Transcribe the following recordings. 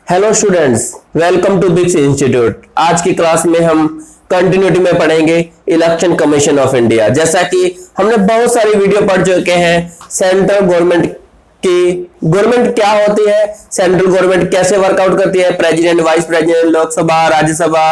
Hello students, welcome to Biks Institute. आज की class में हम कंटिन्यूटी में पढ़ेंगे इलेक्शन कमीशन ऑफ इंडिया। जैसा कि हमने बहुत सारी वीडियो पढ़ चुके हैं सेंट्रल गवर्नमेंट की, गवर्नमेंट क्या होती है, सेंट्रल गवर्नमेंट कैसे वर्कआउट करती है, president, vice president, Lok Sabha, Rajya Sabha,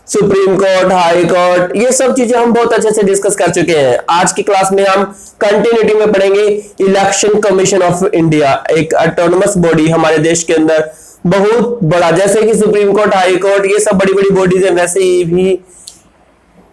supreme court, high court, ये सब चीजें हम बहुत अच्छे से डिस्कस कर चुके हैं। आज की क्लास में हम कंटिन्यूटी में पढ़ेंगे इलेक्शन कमीशन ऑफ इंडिया, एक ऑटोनमस बॉडी हमारे देश के अंदर बहुत बड़ा, जैसे कि सुप्रीम कोर्ट, हाई कोर्ट, ये सब बड़ी बड़ी बॉडीज है, वैसे ही भी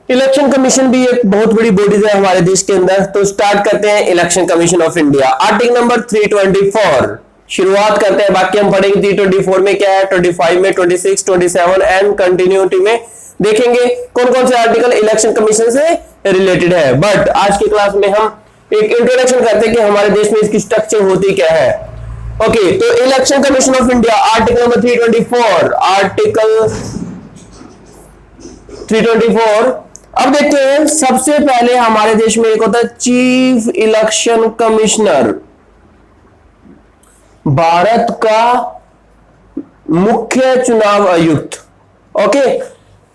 इलेक्शन कमीशन भी एक बहुत बड़ी बॉडीज है हमारे देश के अंदर। तो स्टार्ट करते हैं election commission of India. Article number 324 शुरुआत करते हैं, बाकी हम पढ़ेंगे 324 में क्या है, 25 में, 26, 27 एंड कंटिन्यूटी में देखेंगे कौन कौन से आर्टिकल इलेक्शन कमीशन से रिलेटेड है। बट आज की क्लास में हम एक इंट्रोडक्शन करते हैं कि हमारे देश में इसकी स्ट्रक्चर होती क्या है। ओके, तो election commission of India article number 324, article 324। अब देखते हैं, सबसे पहले हमारे देश में एक होता है चीफ इलेक्शन कमिश्नर, भारत का मुख्य चुनाव आयुक्त। Okay,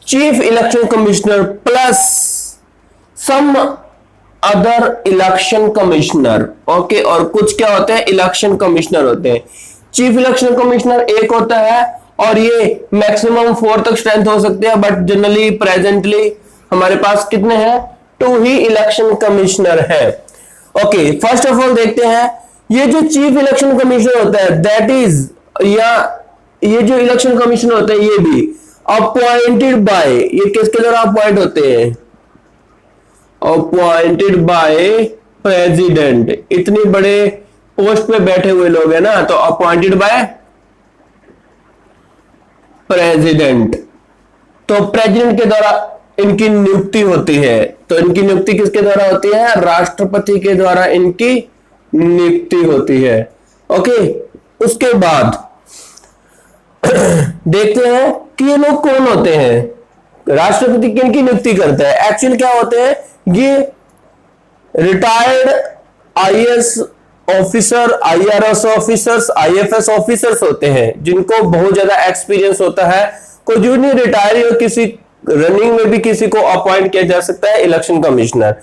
chief election commissioner plus some other election commissioner. Okay, और कुछ क्या होते हैं, इलेक्शन कमिश्नर होते हैं। चीफ इलेक्शन कमिश्नर एक होता है और ये मैक्सिमम 4 तक स्ट्रेंथ हो सकते हैं, बट जनरली प्रेजेंटली हमारे पास कितने हैं, 2 ही इलेक्शन कमिश्नर है। ओके, फर्स्ट ऑफ ऑल देखते हैं, ये जो चीफ इलेक्शन कमिश्नर होता है दैट इज, या ये जो इलेक्शन कमिश्नर होते हैं ये भी अपॉइंटेड बाय, ये किसके द्वारा अपॉइंट होते हैं, अपॉइंटेड बाय प्रेसिडेंट। इतनी बड़े पोस्ट पे बैठे हुए लोग हैं ना, तो अपॉइंटेड बाय प्रेसिडेंट। तो प्रेसिडेंट के द्वारा इनकी नियुक्ति होती है। तो इनकी नियुक्ति किसके द्वारा होती है, राष्ट्रपति के द्वारा इनकी नियुक्ति होती है। ओके, उसके बाद देखते हैं कि ये लोग कौन होते हैं, राष्ट्रपति किनकी नियुक्ति करता है। एक्चुअली क्या होते हैं, ये retired IAS officer, IRS officers, IFS officers होते हैं, जिनको बहुत ज्यादा एक्सपीरियंस होता है। कोई जो नहीं रिटायर हो, किसी रनिंग में भी किसी को अपॉइंट किया जा सकता है इलेक्शन कमिश्नर।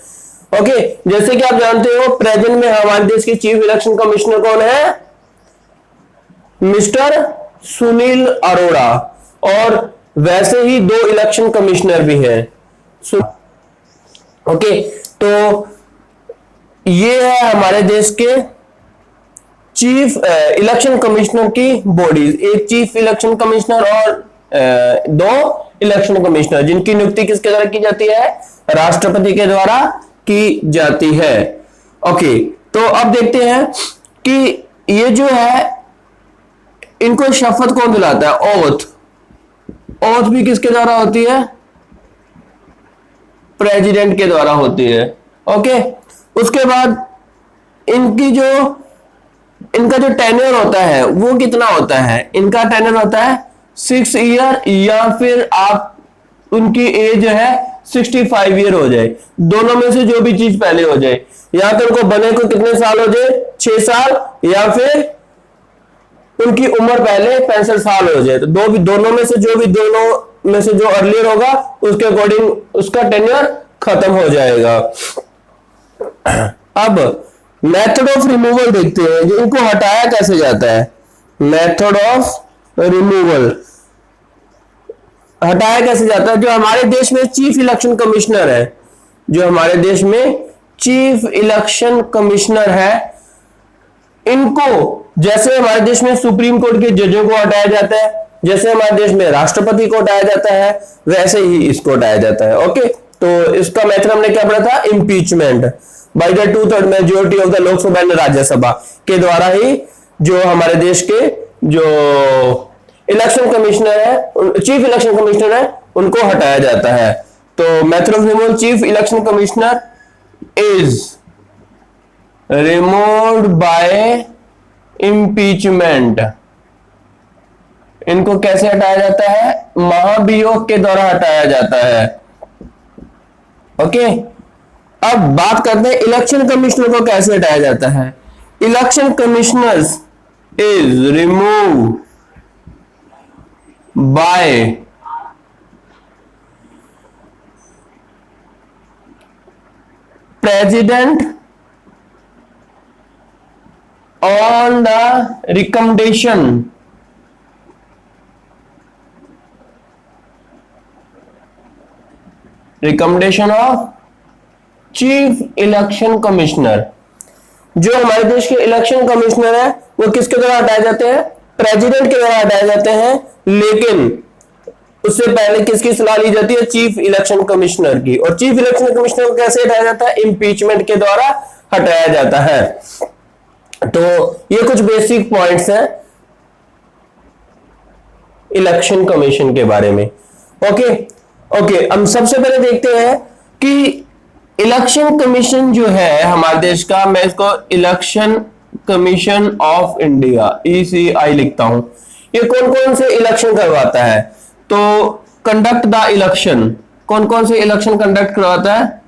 ओके, जैसे कि आप जानते हो प्रेजेंट में हमारे देश के चीफ इलेक्शन कमिश्नर कौन है, मिस्टर सुनील अरोड़ा, और वैसे ही 2 इलेक्शन कमिश्नर भी हैं। ओके, तो ये है हमारे देश के चीफ इलेक्शन कमिश्नर की बॉडीज, एक चीफ इलेक्शन कमिश्नर और 2 इलेक्शन कमिश्नर, जिनकी नियुक्ति किसके द्वारा की जाती है, राष्ट्रपति के द्वारा की जाती है। ओके, तो अब देखते हैं कि ये जो है इनको शपथ कौन दिलाता है, ओथ। ओथ भी किसके द्वारा होती है, प्रेसिडेंट के द्वारा होती है। ओके, उसके बाद इनका जो टेन्योर होता है वो कितना होता है, इनका टेन्योर होता है 6 ईयर, या फिर आप उनकी एज है 65 ईयर हो जाए, दोनों में से जो भी चीज पहले हो जाए, या फिर उनको बने को कितने साल हो जाए, 6 साल, या फिर उनकी उम्र पहले 65 साल हो जाए। तो दोनों में से जो अर्लियर होगा उसके अकॉर्डिंग उसका टेन्योर खत्म हो जाएगा। अब मेथड ऑफ रिमूवल देखते हैं, जो इनको हटाया कैसे जाता है। मेथड ऑफ रिमूवल हटाया कैसे जाता है, जो हमारे देश में चीफ इलेक्शन कमिश्नर है, जो हमारे देश में चीफ इलेक्शन कमिश्नर है, इनको जैसे हमारे देश में सुप्रीम कोर्ट के जजों को हटाया जाता है, जैसे हमारे देश में राष्ट्रपति को हटाया जाता है, वैसे ही इसको हटाया जाता है। ओके, तो इसका मेथड हमने क्या पढ़ा था, impeachment by the 2/3 majority of the Lok Sabha and Rajya Sabha के द्वारा ही जो हमारे देश के जो इलेक्शन कमिश्नर है, चीफ इलेक्शन कमिश्नर है, उनको हटाया जाता है। तो method of removal, chief election commissioner is removed by impeachment. इनको कैसे हटाया जाता है, महाभियोग के द्वारा हटाया जाता है। ओके, अब बात करते हैं इलेक्शन कमिश्नर को कैसे हटाया जाता है। Election commissioners is removed by president on the recommendation of chief election commissioner. जो हमारे देश के इलेक्शन कमिश्नर है वो किसके द्वारा हटाए जाते हैं? प्रेसिडेंट के द्वारा हटाए जाते हैं, लेकिन उससे पहले किसकी सलाह ली जाती है? चीफ इलेक्शन कमिश्नर की। और चीफ इलेक्शन कमिश्नर को कैसे हटाया जाता है? इंपीचमेंट के द्वारा हटाया जाता है। तो ये कुछ बेसिक पॉइंट्स हैं इलेक्शन कमीशन के बारे में। ओके, हम सबसे पहले देखते हैं कि इलेक्शन कमीशन जो है हमारे देश का, मैं इसको election commission of India ECI लिखता हूं। ये कौन कौन से इलेक्शन करवाता है? तो कंडक्ट द इलेक्शन, कौन कौन से इलेक्शन कंडक्ट करवाता है?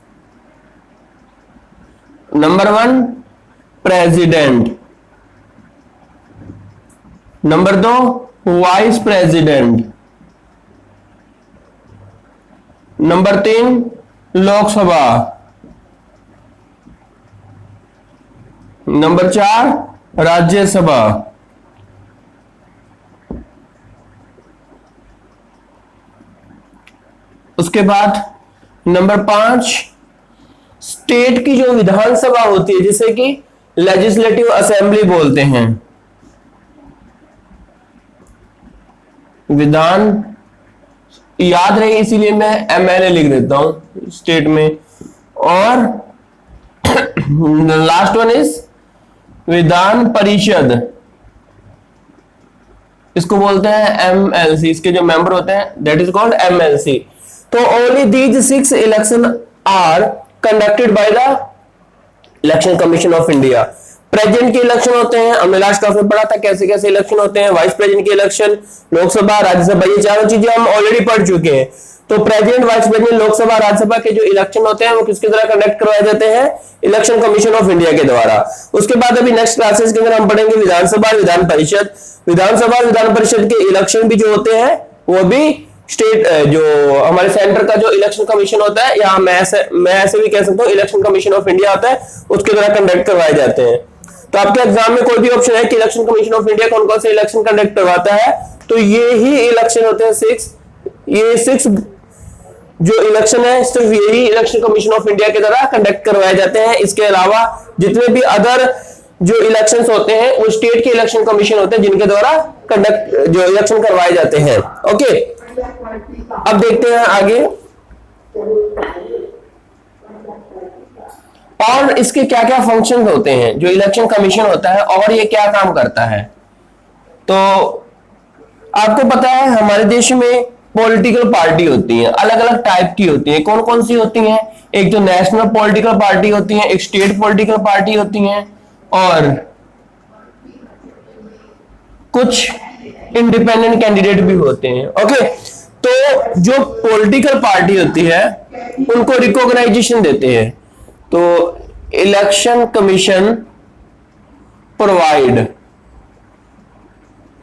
Number 1 president, number 2 vice president, number 3 Lok Sabha, number 4 Rajya Sabha, उसके बाद नंबर 5 स्टेट की जो विधानसभा होती है जिसे कि लेजिस्लेटिव असेंबली बोलते हैं, विधान याद रहे इसीलिए मैं MLA लिख देता हूं स्टेट में। और last one is Vidhan Parishad, इसको बोलते हैं MLC, इसके जो मेंबर होते हैं दैट इज कॉल्ड MLC। तो only these 6 election are conducted by the election commission of India. President के इलेक्शन होते हैं, हमने लास्ट क्लास में पढ़ा था कैसे कैसे इलेक्शन होते हैं, वाइस प्रेसिडेंट के इलेक्शन, लोकसभा, राज्यसभा, ये चारों चीजें हम ऑलरेडी पढ़ चुके हैं। तो president, vice president, Lok Sabha, Rajya Sabha के जो इलेक्शन होते हैं वो किसके द्वारा कंडक्ट करवाए जाते हैं? इलेक्शन कमीशन ऑफ इंडिया के द्वारा। उसके बाद अभी नेक्स्ट क्लासेस के अंदर हम पढ़ेंगे विधानसभा, विधान परिषद। विधानसभा, विधान परिषद के इलेक्शन भी जो होते हैं वो भी स्टेट, जो हमारे सेंटर का जो इलेक्शन कमीशन होता है, या मैं ऐसे भी कह सकता हूँ इलेक्शन कमीशन ऑफ इंडिया होता है, उसके द्वारा कंडक्ट करवाए जाते हैं। तो आपके एग्जाम में कोई भी ऑप्शन है कि इलेक्शन कमीशन ऑफ इंडिया कौन कौन से इलेक्शन कंडक्ट करवाता है, तो ये ही इलेक्शन होते हैं 6। ये 6 जो इलेक्शन है सिर्फ यही इलेक्शन कमीशन ऑफ इंडिया के द्वारा कंडक्ट करवाए जाते हैं। इसके अलावा जितने भी अदर जो इलेक्शंस होते हैं वो स्टेट के इलेक्शन कमीशन होते हैं जिनके द्वारा कंडक्ट जो इलेक्शन करवाए जाते हैं। ओके, अब देखते हैं आगे और इसके क्या क्या फंक्शन होते हैं जो इलेक्शन कमीशन होता है और ये क्या काम करता है। तो आपको पता है हमारे देश में पॉलिटिकल पार्टी होती हैं, अलग अलग टाइप की होती हैं। कौन कौन सी होती हैं? एक तो नेशनल पॉलिटिकल पार्टी होती है, एक स्टेट पॉलिटिकल पार्टी होती हैं, और कुछ इंडिपेंडेंट कैंडिडेट भी होते हैं। ओके, तो जो पॉलिटिकल पार्टी होती है उनको रिकॉग्नाइजेशन देते हैं। तो election commission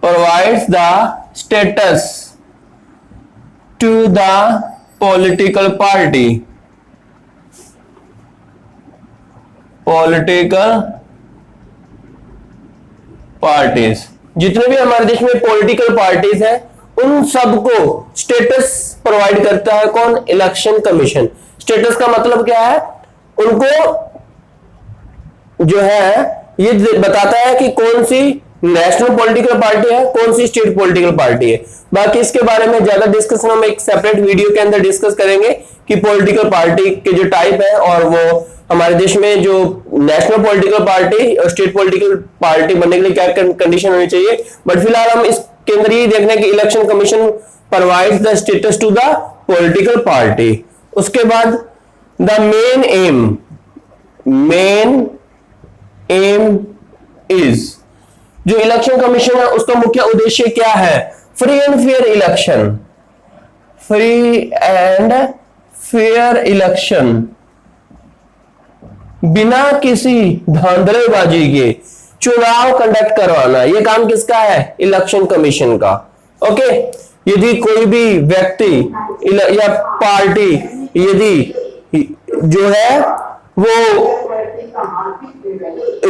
provides the status to the political parties जितने भी हमारे देश में पॉलिटिकल पार्टीज हैं उन सबको स्टेटस प्रोवाइड करता है कौन? Election commission. स्टेटस का मतलब क्या है? उनको जो है ये बताता है कि कौन सी नेशनल पॉलिटिकल पार्टी है, कौन सी स्टेट पॉलिटिकल पार्टी है। बाकी इसके बारे में ज्यादा डिस्कशन हम एक सेपरेट वीडियो के अंदर डिस्कस करेंगे कि पॉलिटिकल पार्टी के जो टाइप है और वो हमारे देश में जो नेशनल पॉलिटिकल पार्टी और स्टेट पॉलिटिकल पार्टी बनने के लिए क्या कंडीशन होनी चाहिए। बट फिलहाल हम इसके अंदर ये देखना है कि election commission provides the status to the political party. उसके बाद द मेन एम इज, जो इलेक्शन कमीशन है उसका मुख्य उद्देश्य क्या है? फ्री एंड फेयर इलेक्शन, बिना किसी धांधलेबाजी के चुनाव कंडक्ट करवाना। ये काम किसका है? इलेक्शन कमीशन का। ओके, यदि कोई भी व्यक्ति या पार्टी यदि जो है वो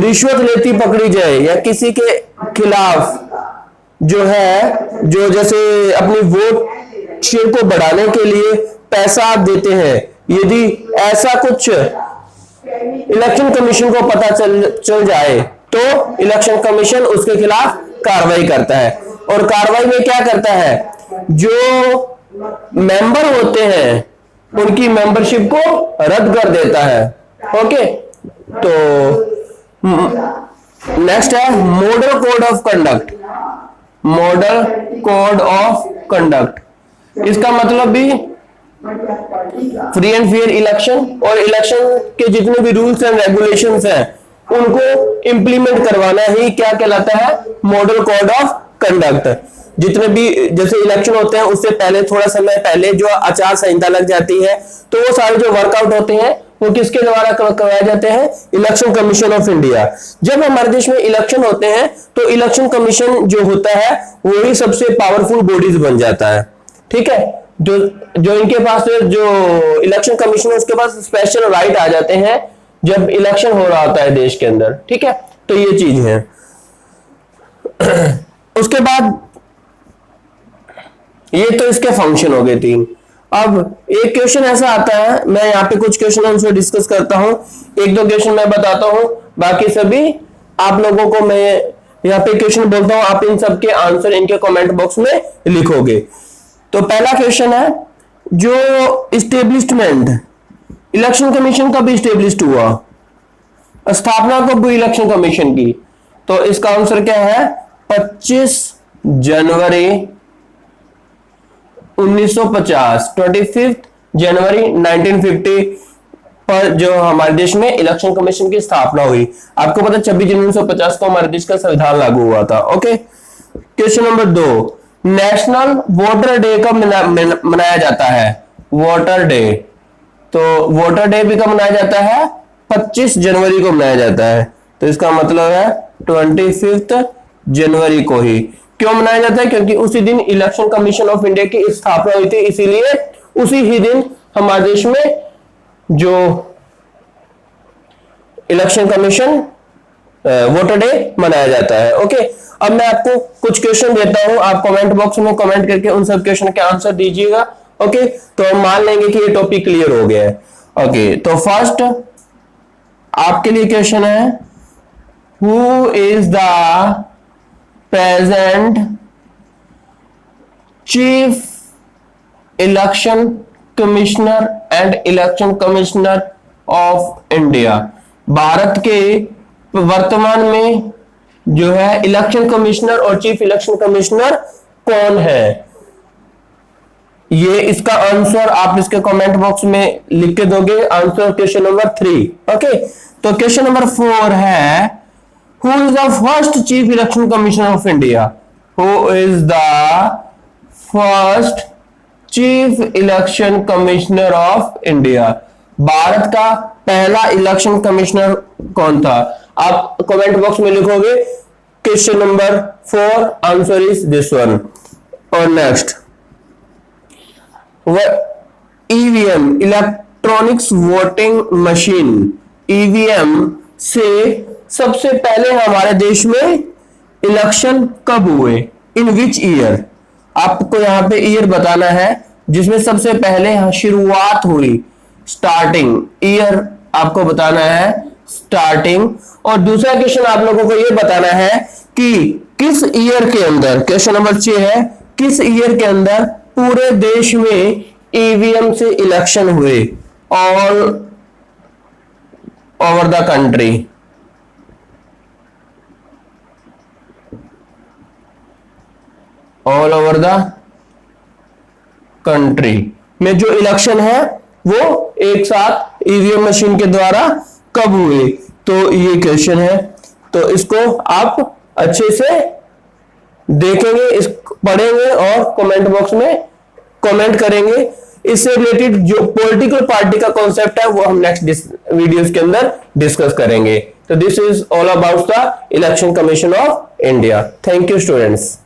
रिश्वत लेती पकड़ी जाए या किसी के खिलाफ जो है जो जैसे अपनी वोट शेयर को बढ़ाने के लिए पैसा देते हैं, यदि ऐसा कुछ इलेक्शन कमीशन को पता चल जाए तो इलेक्शन कमीशन उसके खिलाफ कार्रवाई करता है। और कार्रवाई में क्या करता है, जो मेंबर होते हैं उनकी मेंबरशिप को रद्द कर देता है। ओके, तो नेक्स्ट है model code of conduct. Model code of conduct, इसका मतलब भी फ्री एंड फेयर इलेक्शन और इलेक्शन के जितने भी रूल्स एंड रेगुलेशंस हैं उनको इंप्लीमेंट करवाना ही क्या कहलाता है, मॉडल कोड ऑफ कंडक्ट। जितने भी जैसे इलेक्शन होते हैं उससे पहले थोड़ा समय पहले जो आचार संहिता लग जाती है, तो वो सारे जो वर्कआउट होते हैं वो किसके द्वारा करवाए जाते हैं, इलेक्शन कमीशन ऑफ इंडिया। जब हमारे देश में इलेक्शन होते हैं तो इलेक्शन कमीशन जो होता है वही सबसे पावरफुल बॉडीज बन जाता है। ठीक है, जो इनके पास जो इलेक्शन कमीशन है उसके पास स्पेशल राइट आ जाते हैं जब इलेक्शन हो रहा होता है देश के अंदर। ठीक है, तो ये चीज है। उसके बाद ये तो इसके फंक्शन हो गए 3। अब एक क्वेश्चन ऐसा आता है, मैं यहाँ पे कुछ क्वेश्चन उनसे डिस्कस करता हूँ, 1-2 क्वेश्चन मैं बताता हूँ, बाकी सभी आप लोगों को मैं यहाँ पे क्वेश्चन बोलता हूँ, आप इन सब के आंसर इनके कमेंट बॉक्स में लिखोगे। तो पहला क्वेश्चन है, जो इस्टेब्लिशमेंट इलेक्शन कमीशन कब इस्टेब्लिश हुआ, स्थापना कब हुई इलेक्शन कमीशन की, तो इसका आंसर क्या है, 25 जनवरी 1950, 25 जनवरी 1950 पर जो हमारे देश में इलेक्शन कमीशन की स्थापना हुई। आपको पता है 26 जनवरी 1950 को हमारे देश का संविधान लागू हुआ था। Okay, question number 2, national voter day कब मनाया जाता है, वोटर डे। तो वोटर डे भी कब मनाया जाता है, 25 जनवरी को मनाया जाता है। तो इसका मतलब है 25 जनवरी को ही। क्यों मनाया जाता है, क्योंकि उसी दिन इलेक्शन कमीशन ऑफ इंडिया की स्थापना हुई थी, इसीलिए उसी ही दिन हमारे देश में जो इलेक्शन कमीशन वोटर डे मनाया जाता है। ओके, अब मैं आपको कुछ क्वेश्चन देता हूं, आप कमेंट बॉक्स में कमेंट करके उन सब क्वेश्चन के आंसर दीजिएगा। ओके, तो हम मान लेंगे कि ये टॉपिक क्लियर हो गया है। ओके, तो फर्स्ट आपके लिए क्वेश्चन है, who is the present chief election commissioner and election commissioner of India. Bharat के वर्तमान में जो है इलेक्शन कमिश्नर और चीफ इलेक्शन कमिश्नर कौन है, ये इसका आंसर आप इसके कमेंट बॉक्स में लिख के दोगे। Answer question number 3। ओके, तो क्वेश्चन नंबर 4 है, who is the first chief election commissioner of India, who is the first chief election commissioner of India. Bharat का पहला इलेक्शन कमिश्नर कौन था, आप कमेंट बॉक्स में लिखोगे। Question number 4 answer is this one. और next, EVM electronics voting machine, EVM से सबसे पहले हमारे देश में इलेक्शन कब हुए, इन विच ईयर। आपको यहां पे ईयर बताना है जिसमें सबसे पहले शुरुआत हुई, स्टार्टिंग ईयर आपको बताना है, स्टार्टिंग। और दूसरा क्वेश्चन आप लोगों को यह बताना है कि किस ईयर के अंदर, क्वेश्चन नंबर 6 है, किस ईयर के अंदर पूरे देश में ईवीएम से इलेक्शन हुए, all over the country. All over the country में जो इलेक्शन है वो एक साथ ईवीएम मशीन के द्वारा कब हुए, तो ये क्वेश्चन है। तो इसको आप अच्छे से देखेंगे, इस पढ़ेंगे और कमेंट बॉक्स में कमेंट करेंगे। इससे रिलेटेड जो पॉलिटिकल पार्टी का कॉन्सेप्ट है वो हम नेक्स्ट वीडियोस के अंदर डिस्कस करेंगे। तो this is all about the election commission of India. Thank you students.